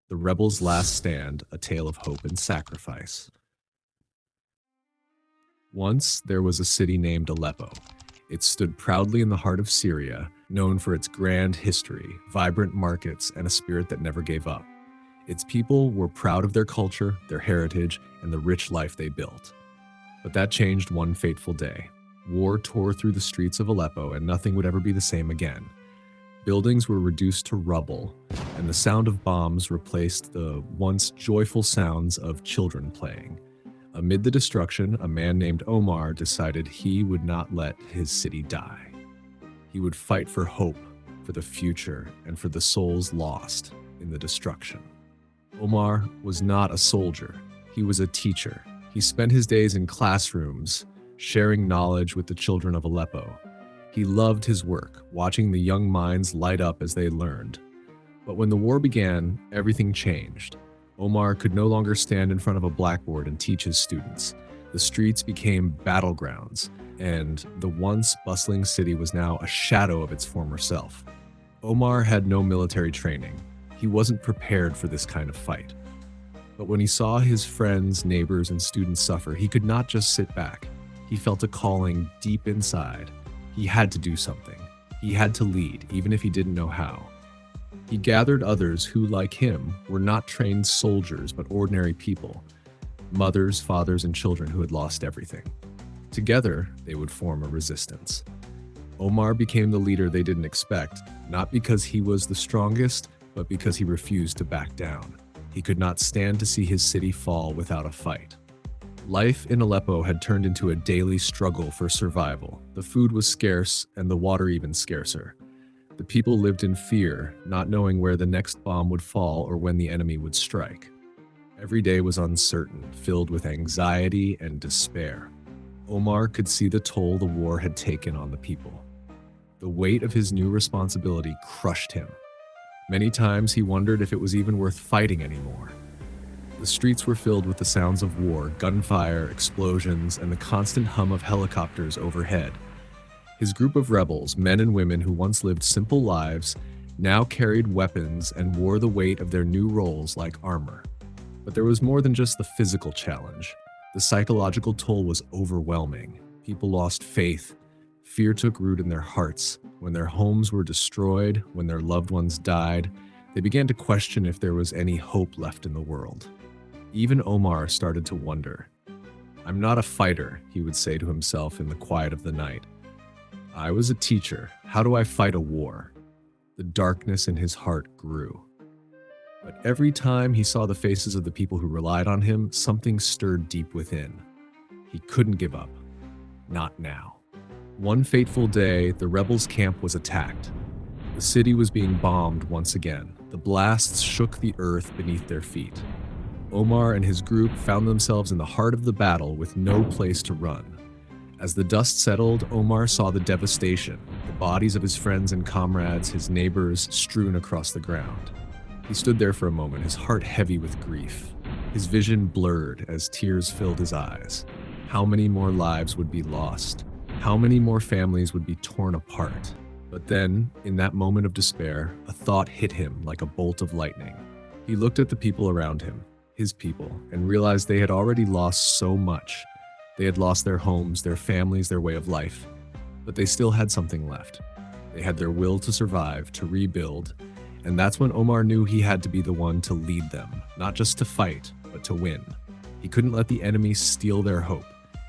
The Rebels' Last Stand, A Tale of Hope and Sacrifice. Once there was a city named Aleppo. It stood proudly in the heart of Syria, known for its grand history, vibrant markets, and a spirit that never gave up. Its people were proud of their culture, their heritage, and the rich life they built. But that changed one fateful day. War tore through the streets of Aleppo, and nothing would ever be the same again. Buildings were reduced to rubble, and the sound of bombs replaced the once joyful sounds of children playing. Amid the destruction, a man named Omar decided he would not let his city die. He would fight for hope, for the future, and for the souls lost in the destruction. Omar was not a soldier. He was a teacher. He spent his days in classrooms, sharing knowledge with the children of Aleppo. He loved his work, watching the young minds light up as they learned. But when the war began, everything changed. Omar could no longer stand in front of a blackboard and teach his students. The streets became battlegrounds, and the once bustling city was now a shadow of its former self. Omar had no military training. He wasn't prepared for this kind of fight. But when he saw his friends, neighbors, and students suffer, he could not just sit back. He felt a calling deep inside. He had to do something. He had to lead, even if he didn't know how. He gathered others who, like him, were not trained soldiers but ordinary people, mothers, fathers, and children who had lost everything. Together, they would form a resistance. Omar became the leader they didn't expect, not because he was the strongest, but because he refused to back down. He could not stand to see his city fall without a fight. Life in Aleppo had turned into a daily struggle for survival. The food was scarce, and the water even scarcer. The people lived in fear, not knowing where the next bomb would fall or when the enemy would strike. Every day was uncertain, filled with anxiety and despair. Omar could see the toll the war had taken on the people. The weight of his new responsibility crushed him. Many times he wondered if it was even worth fighting anymore. The streets were filled with the sounds of war, gunfire, explosions, and the constant hum of helicopters overhead. His group of rebels, men and women who once lived simple lives, now carried weapons and wore the weight of their new roles like armor. But there was more than just the physical challenge. The psychological toll was overwhelming. People lost faith. Fear took root in their hearts. When their homes were destroyed, when their loved ones died, they began to question if there was any hope left in the world. Even Omar started to wonder. "I'm not a fighter," he would say to himself in the quiet of the night. "I was a teacher. How do I fight a war?" The darkness in his heart grew. But every time he saw the faces of the people who relied on him, something stirred deep within. He couldn't give up. Not now. One fateful day, the rebels' camp was attacked. The city was being bombed once again. The blasts shook the earth beneath their feet. Omar and his group found themselves in the heart of the battle with no place to run. As the dust settled, Omar saw the devastation, the bodies of his friends and comrades, his neighbors, strewn across the ground. He stood there for a moment, his heart heavy with grief. His vision blurred as tears filled his eyes. How many more lives would be lost? How many more families would be torn apart? But then, in that moment of despair, a thought hit him like a bolt of lightning. He looked at the people around him, his people, and realized they had already lost so much. They had lost their homes, their families, their way of life. But they still had something left. They had their will to survive, to rebuild, and that's when Omar knew he had to be the one to lead them, not just to fight, but to win. He couldn't let the enemy steal their hope.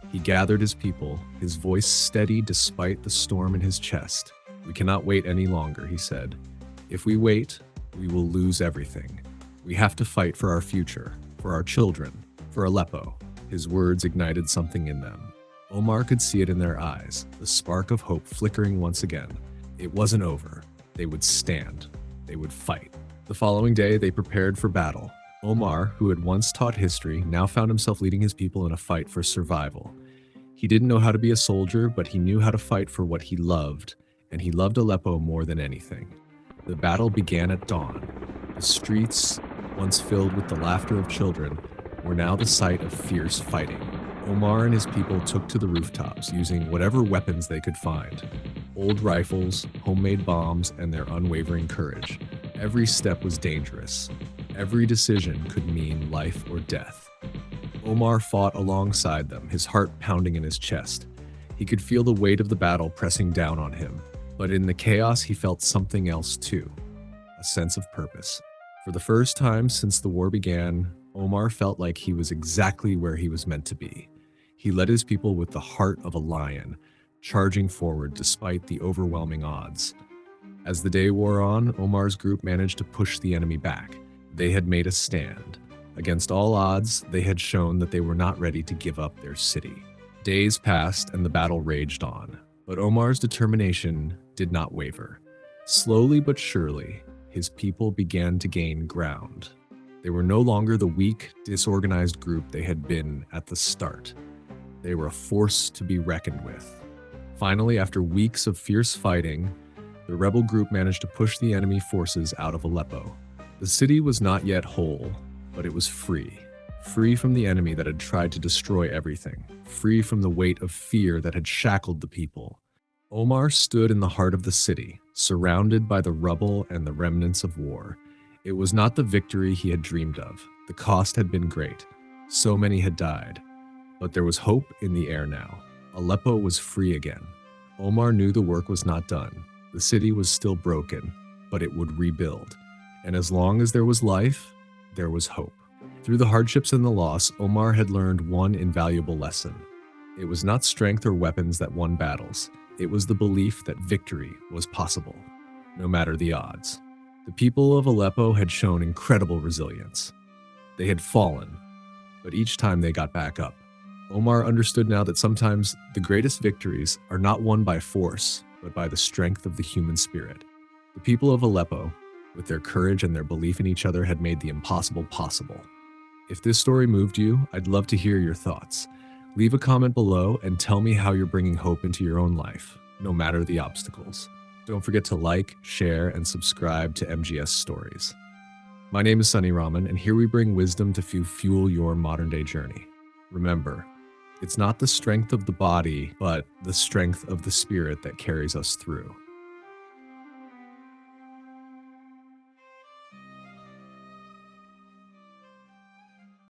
He gathered his people, his voice steady despite the storm in his chest. "We cannot wait any longer," he said. "If we wait, we will lose everything. We have to fight for our future, for our children, for Aleppo." His words ignited something in them. Omar could see it in their eyes, the spark of hope flickering once again. It wasn't over. They would stand. They would fight. The following day, they prepared for battle. Omar, who had once taught history, now found himself leading his people in a fight for survival. He didn't know how to be a soldier, but he knew how to fight for what he loved, and he loved Aleppo more than anything. The battle began at dawn. The streets, once filled with the laughter of children, were now the site of fierce fighting. Omar and his people took to the rooftops, using whatever weapons they could find. Old rifles, homemade bombs, and their unwavering courage. Every step was dangerous. Every decision could mean life or death. Omar fought alongside them, his heart pounding in his chest. He could feel the weight of the battle pressing down on him, but in the chaos he felt something else too, a sense of purpose. For the first time since the war began, Omar felt like he was exactly where he was meant to be. He led his people with the heart of a lion, charging forward despite the overwhelming odds. As the day wore on, Omar's group managed to push the enemy back. They had made a stand. Against all odds, they had shown that they were not ready to give up their city. Days passed and the battle raged on, but Omar's determination did not waver. Slowly but surely, his people began to gain ground. They were no longer the weak, disorganized group they had been at the start. They were a force to be reckoned with. Finally, after weeks of fierce fighting, the rebel group managed to push the enemy forces out of Aleppo. The city was not yet whole, but it was free. Free from the enemy that had tried to destroy everything. Free from the weight of fear that had shackled the people. Omar stood in the heart of the city, surrounded by the rubble and the remnants of war. It was not the victory he had dreamed of. The cost had been great. So many had died. But there was hope in the air now. Aleppo was free again. Omar knew the work was not done. The city was still broken, but it would rebuild. And as long as there was life, there was hope. Through the hardships and the loss, Omar had learned one invaluable lesson. It was not strength or weapons that won battles. It was the belief that victory was possible, no matter the odds. The people of Aleppo had shown incredible resilience. They had fallen, but each time they got back up. Omar understood now that sometimes the greatest victories are not won by force, but by the strength of the human spirit. The people of Aleppo, with their courage and their belief in each other, had made the impossible possible. If this story moved you, I'd love to hear your thoughts. Leave a comment below and tell me how you're bringing hope into your own life, no matter the obstacles. Don't forget to like, share, and subscribe to MGS Stories. My name is Sunny Raman, and here we bring wisdom to fuel your modern-day journey. Remember, it's not the strength of the body, but the strength of the spirit that carries us through.